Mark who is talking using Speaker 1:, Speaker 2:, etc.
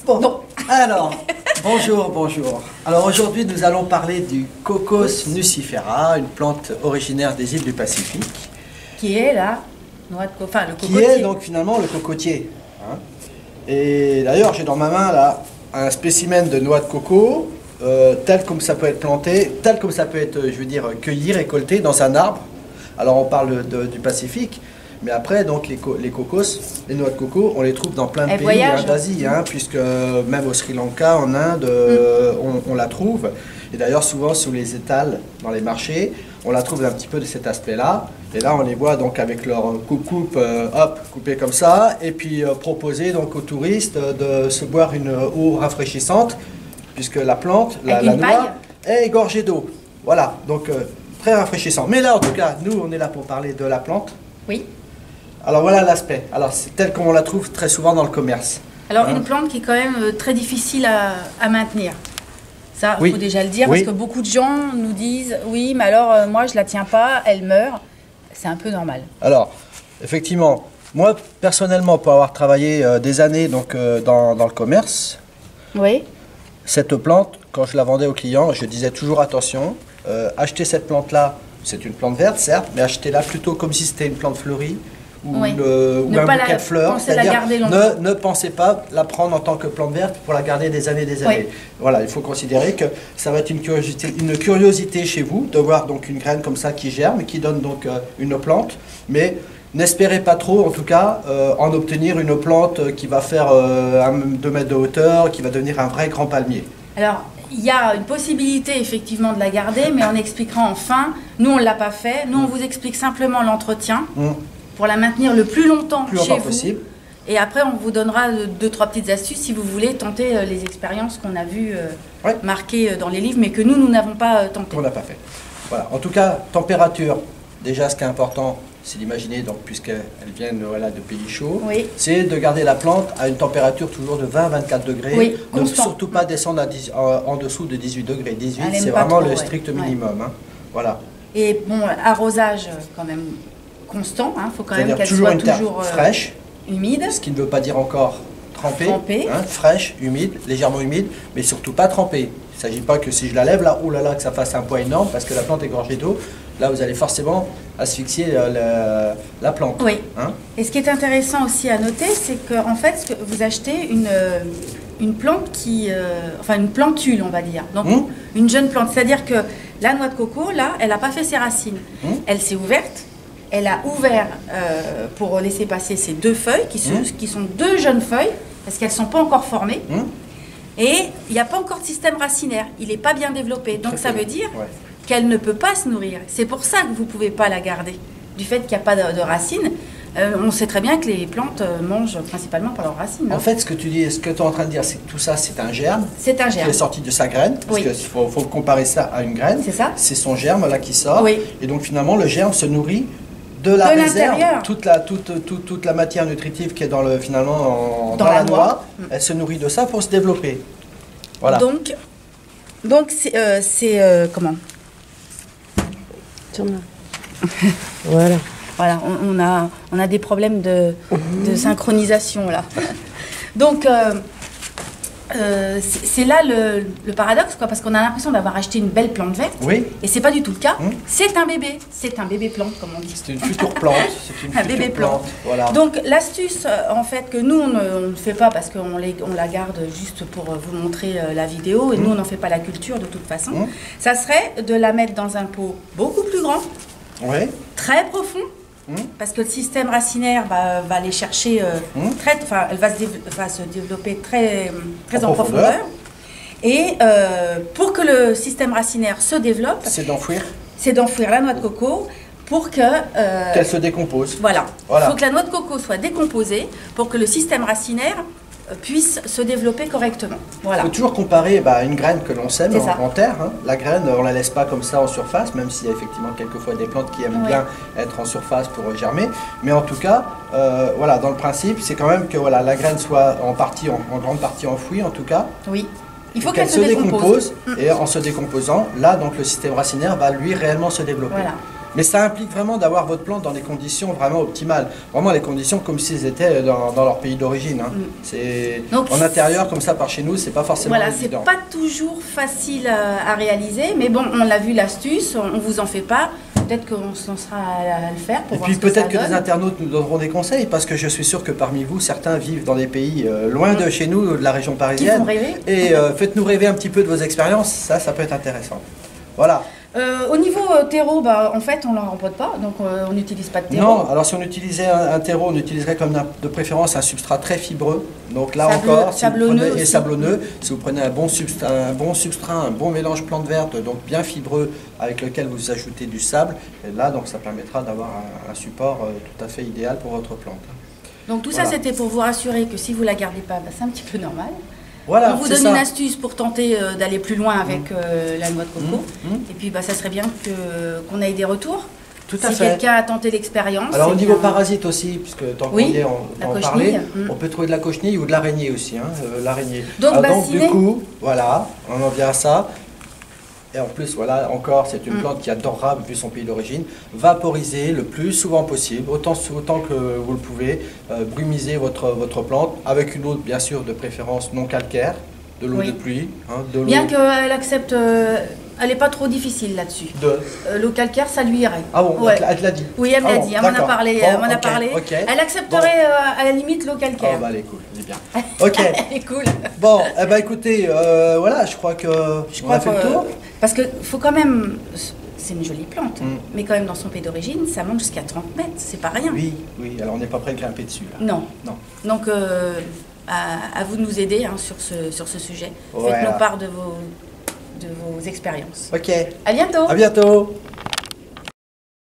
Speaker 1: Bon, alors, bonjour. Alors aujourd'hui, nous allons parler du Cocos nucifera, une plante originaire des îles du Pacifique.
Speaker 2: Qui est la noix de coco, enfin le cocotier.
Speaker 1: Qui est donc finalement le cocotier. Hein. Et d'ailleurs, j'ai dans ma main là un spécimen de noix de coco, tel comme ça peut être planté, tel comme ça peut être, je veux dire, cueilli, récolté dans un arbre. Alors on parle du Pacifique. Mais après, donc, les cocos, les noix de coco, on les trouve dans plein de pays d'Asie, hein, puisque même au Sri Lanka, en Inde, on la trouve. Et d'ailleurs, souvent, sous les étals, dans les marchés, on la trouve un petit peu de cet aspect-là. Et là, on les voit donc avec leur coupe, hop, coupée comme ça, et puis proposer donc aux touristes de se boire une eau rafraîchissante, puisque la plante, la noix, est gorgée d'eau. Voilà, donc très rafraîchissant. Mais là, en tout cas, nous, on est là pour parler de la plante.
Speaker 2: Oui.
Speaker 1: Alors voilà l'aspect. Alors c'est tel qu'on la trouve très souvent dans le commerce.
Speaker 2: Alors une plante qui est quand même très difficile à maintenir. Ça, il faut déjà le dire, parce que beaucoup de gens nous disent « Oui, mais alors moi je la tiens pas, elle meurt. » C'est un peu normal.
Speaker 1: Alors, effectivement, moi personnellement, pour avoir travaillé des années donc, dans le commerce, cette plante, quand je la vendais aux clients, je disais toujours attention, achetez cette plante-là, c'est une plante verte certes, mais achetez-la plutôt comme si c'était une plante fleurie. Ou un bouquet de fleurs, c'est-à-dire ne pensez pas la prendre en tant que plante verte pour la garder des années et des années. Voilà, il faut considérer que ça va être une curiosité chez vous de voir donc une graine comme ça qui germe, qui donne donc une plante, mais n'espérez pas trop en tout cas en obtenir une plante qui va faire 2 mètres de hauteur, qui va devenir un vrai grand palmier.
Speaker 2: Alors, il y a une possibilité effectivement de la garder, mais on expliquera enfin. Nous, on ne l'a pas fait. Nous, on vous explique simplement l'entretien. Pour la maintenir le plus longtemps chez vous. Possible. Et après, on vous donnera 2-3 petites astuces si vous voulez tenter les expériences qu'on a vues marquées dans les livres, mais que nous n'avons pas tenté.
Speaker 1: On n'a pas fait. Voilà. En tout cas, température, déjà ce qui est important, c'est d'imaginer, donc puisqu'elles viennent de pays chauds, c'est de garder la plante à une température toujours de 20-24 degrés. Ne surtout pas descendre en dessous de 18 degrés. 18, c'est vraiment le strict minimum. Hein. Voilà.
Speaker 2: Et bon, arrosage quand même constant, il faut quand même qu'elle soit toujours
Speaker 1: fraîche,
Speaker 2: humide.
Speaker 1: Ce qui ne veut pas dire encore trempée. Fraîche, humide, légèrement humide, mais surtout pas trempée. Il ne s'agit pas que si je la lève là, oh là là, que ça fasse un poids énorme parce que la plante est gorgée d'eau. Là, vous allez forcément asphyxier la plante.
Speaker 2: Oui. Et ce qui est intéressant aussi à noter, c'est qu'en fait, vous achetez une plante enfin une plantule, on va dire. Donc une jeune plante. C'est-à-dire que la noix de coco, là, elle n'a pas fait ses racines. Elle s'est ouverte. Elle a ouvert pour laisser passer ces 2 feuilles, qui sont 2 jeunes feuilles, parce qu'elles ne sont pas encore formées. Et il n'y a pas encore de système racinaire. Il n'est pas bien développé. Donc ça veut dire qu'elle ne peut pas se nourrir. C'est pour ça que vous ne pouvez pas la garder. Du fait qu'il n'y a pas de racines, on sait très bien que les plantes mangent principalement par leurs racines.
Speaker 1: En fait, ce que tu dis, ce que tu es en train de dire, c'est que tout ça, c'est un germe.
Speaker 2: C'est un germe.
Speaker 1: Qui est sorti de sa graine. Parce qu'il faut comparer ça à une graine.
Speaker 2: C'est ça.
Speaker 1: C'est son germe là qui sort. Et donc finalement, le germe se nourrit de la réserve, toute la matière nutritive qui est finalement dans la noix, elle se nourrit de ça pour se développer. Voilà.
Speaker 2: Donc c'est comment?
Speaker 3: Voilà.
Speaker 2: Voilà, on a des problèmes de synchronisation là. Donc c'est là le paradoxe, parce qu'on a l'impression d'avoir acheté une belle plante verte, et c'est pas du tout le cas. C'est un bébé plante, comme on dit.
Speaker 1: C'est une future plante, c'est une bébé plante. Voilà.
Speaker 2: Donc l'astuce, en fait, que nous on ne fait pas parce qu'on la garde juste pour vous montrer la vidéo, et nous on n'en fait pas la culture de toute façon, ça serait de la mettre dans un pot beaucoup plus grand, très profond. Parce que le système racinaire va aller chercher elle va se développer très en profondeur. Et pour que le système racinaire se développe, c'est d'enfouir la noix de coco pour
Speaker 1: qu'elle se décompose.
Speaker 2: Voilà. Il faut que la noix de coco soit décomposée pour que le système racinaire puisse se développer correctement. Voilà.
Speaker 1: Il faut toujours comparer une graine que l'on sème en terre. La graine, on ne la laisse pas comme ça en surface, même s'il y a effectivement quelquefois des plantes qui aiment bien être en surface pour germer. Mais en tout cas, dans le principe, c'est quand même que la graine soit en grande partie enfouie en tout cas.
Speaker 2: Il faut qu'elle se décompose.
Speaker 1: Et en se décomposant, là, donc le système racinaire va lui réellement se développer.
Speaker 2: Voilà.
Speaker 1: Mais ça implique vraiment d'avoir votre plante dans des conditions vraiment optimales. Vraiment les conditions comme s'ils étaient dans leur pays d'origine. Hein. En intérieur, comme ça, par chez nous, c'est pas forcément évident.
Speaker 2: C'est pas toujours facile à réaliser, mais bon, on l'a vu l'astuce, on vous en fait pas. Peut-être qu'on s'en sera à le faire pour
Speaker 1: voir ce que ça donne. Et puis peut-être que des internautes nous donneront des conseils, parce que je suis sûr que parmi vous, certains vivent dans des pays loin de chez nous, de la région parisienne.
Speaker 2: Qui font rêver.
Speaker 1: Et faites-nous rêver un petit peu de vos expériences, ça peut être intéressant. Voilà.
Speaker 2: Au niveau terreau, en fait, on ne l'en rempote pas, donc on n'utilise pas de terreau.
Speaker 1: Non, alors si on utilisait un terreau, on utiliserait comme de préférence un substrat très fibreux. Donc là encore,
Speaker 2: sablonneux
Speaker 1: et sablonneux, si vous prenez un bon substrat, un bon mélange plante verte, donc bien fibreux, avec lequel vous ajoutez du sable, et là, donc ça permettra d'avoir un support tout à fait idéal pour votre plante.
Speaker 2: Donc tout ça, c'était pour vous rassurer que si vous ne la gardez pas, c'est un petit peu normal.
Speaker 1: Voilà,
Speaker 2: on vous donne une astuce pour tenter d'aller plus loin avec la noix de coco. Et puis ça serait bien qu'on ait des retours.
Speaker 1: Tout à fait.
Speaker 2: Si quelqu'un a tenté l'expérience.
Speaker 1: Alors au niveau parasites aussi, puisque tant qu'on y est, on en parlait, on peut trouver de la cochenille ou de l'araignée aussi. Hein, l'araignée. Donc du coup, voilà, on en vient à ça. Et en plus, voilà, encore, c'est une plante qui adorera, vu son pays d'origine, vaporiser le plus souvent possible, autant que vous le pouvez, brumiser votre plante avec une eau, bien sûr, de préférence non calcaire, de l'eau de pluie. Hein,
Speaker 2: bien qu'elle accepte, elle n'est pas trop difficile là-dessus. L'eau calcaire, ça lui irait.
Speaker 1: Ah bon, elle te l'a dit?
Speaker 2: Oui, elle me l'a dit, elle m'en a parlé.
Speaker 1: Okay.
Speaker 2: Elle accepterait à la limite l'eau calcaire.
Speaker 1: Oh, bah, elle est cool, elle est bien. Ok.
Speaker 2: Elle est cool.
Speaker 1: Bon, écoutez, voilà, je crois qu'on a fait le tour.
Speaker 2: Parce qu'il faut quand même, c'est une jolie plante, mais quand même dans son pays d'origine, ça monte jusqu'à 30 mètres, c'est pas rien.
Speaker 1: Oui, alors on n'est pas prêt de grimper dessus. Là.
Speaker 2: Non. Donc, à vous de nous aider sur ce sujet.
Speaker 1: Voilà.
Speaker 2: Faites-nous part de vos expériences.
Speaker 1: Ok.
Speaker 2: À bientôt.
Speaker 1: À bientôt.